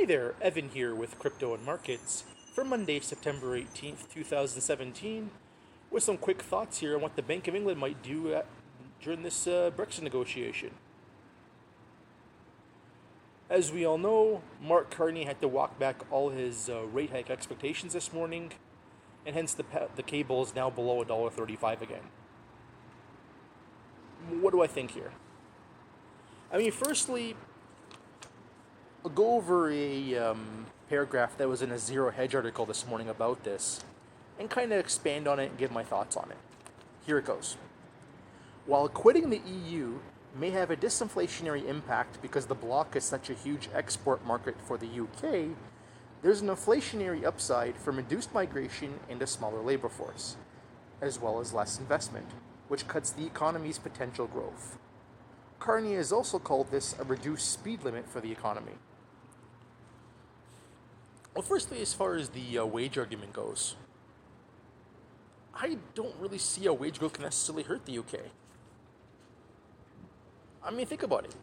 there, Evan here with Crypto and Markets for Monday, September 18th, 2017, with some quick thoughts here on what the Bank of England might do during this Brexit negotiation. As we all know, Mark Carney had to walk back all his rate hike expectations this morning, and hence the cable is now below $1.35 again. What do I think here? I mean, firstly, I'll go over a paragraph that was in a Zero Hedge article this morning about this, and kind of expand on it and give my thoughts on it. Here it goes. While quitting the EU may have a disinflationary impact because the bloc is such a huge export market for the UK, there's an inflationary upside from reduced migration and a smaller labor force, as well as less investment, which cuts the economy's potential growth. Carney has also called this a reduced speed limit for the economy. Well, firstly, as far as the wage argument goes, I don't really see how wage growth can necessarily hurt the UK. I mean, think about it.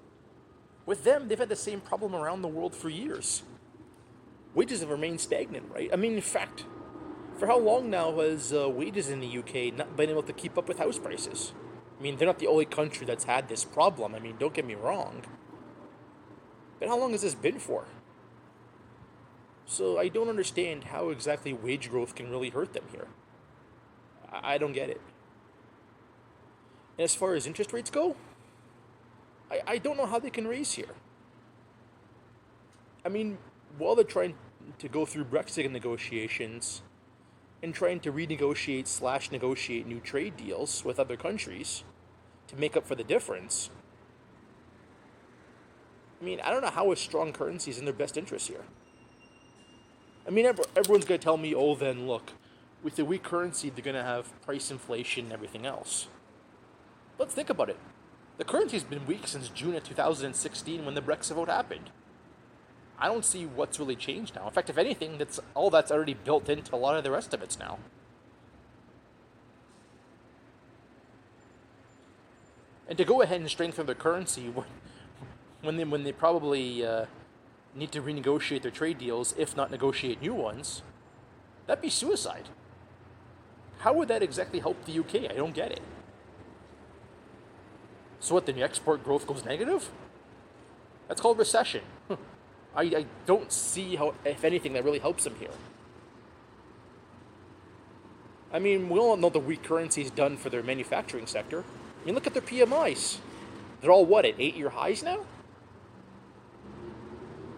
With them, they've had the same problem around the world for years. Wages have remained stagnant, right? I mean, in fact, for how long now has wages in the UK not been able to keep up with house prices? I mean, they're not the only country that's had this problem. I mean, don't get me wrong. But how long has this been for? So I don't understand how exactly wage growth can really hurt them here. I don't get it. And as far as interest rates go, I don't know how they can raise here. I mean, while they're trying to go through Brexit negotiations and trying to renegotiate/negotiate new trade deals with other countries to make up for the difference, I mean, I don't know how a strong currency is in their best interest here. I mean, everyone's going to tell me, oh, then look, with the weak currency, they're going to have price inflation and everything else. Let's think about it. The currency's been weak since June of 2016 when the Brexit vote happened. I don't see what's really changed now. In fact, if anything, that's already built into a lot of the rest of it now. And to go ahead and strengthen their currency when they probably need to renegotiate their trade deals, if not negotiate new ones, that'd be suicide. How would that exactly help the UK? I don't get it. So what, then your export growth goes negative? That's called recession. I don't see how, if anything, that really helps them here. I mean, we all know the weak currency is done for their manufacturing sector. I mean, look at their PMIs. They're all, what, at 8-year highs now?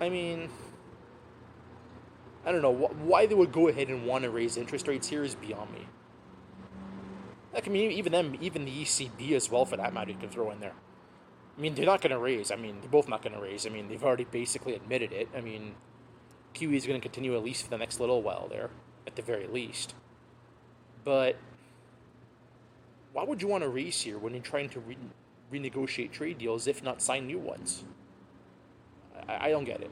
I mean, I don't know. Why they would go ahead and want to raise interest rates here is beyond me. Like, I mean, even the ECB as well, for that matter, you can throw in there. I mean, they're not going to raise. I mean, they're both not going to raise. I mean, they've already basically admitted it. I mean, QE is going to continue at least for the next little while there, at the very least. But why would you want to raise here when you're trying to renegotiate trade deals, if not sign new ones? I don't get it.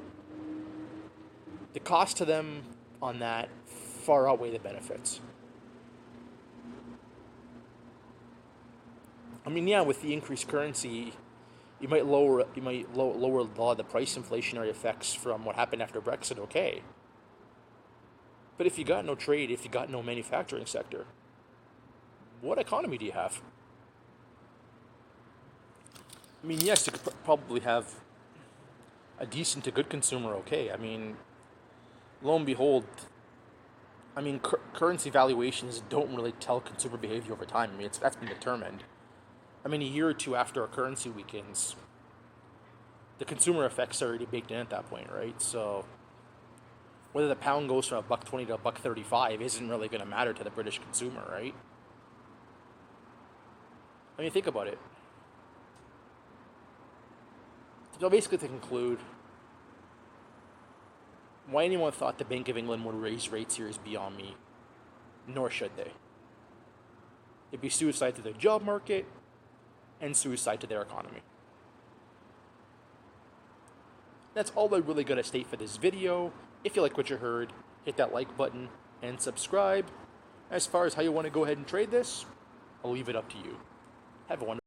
The cost to them on that far outweigh the benefits. I mean, yeah, with the increased currency, you might lower a lot of the price inflationary effects from what happened after Brexit, okay. But if you got no trade, if you got no manufacturing sector, what economy do you have? I mean, yes, you could probably have a decent to good consumer, okay. I mean, lo and behold, I mean, currency valuations don't really tell consumer behavior over time. I mean, that's been determined. I mean, a year or two after a currency weakens, the consumer effects are already baked in at that point, right? So whether the pound goes from $1.20 to $1.35 isn't really going to matter to the British consumer, right? I mean, think about it. So basically, to conclude, why anyone thought the Bank of England would raise rates here is beyond me, nor should they. It'd be suicide to their job market and suicide to their economy. That's all I really got to state for this video. If you like what you heard, hit that like button and subscribe. As far as how you want to go ahead and trade this, I'll leave it up to you. Have a wonderful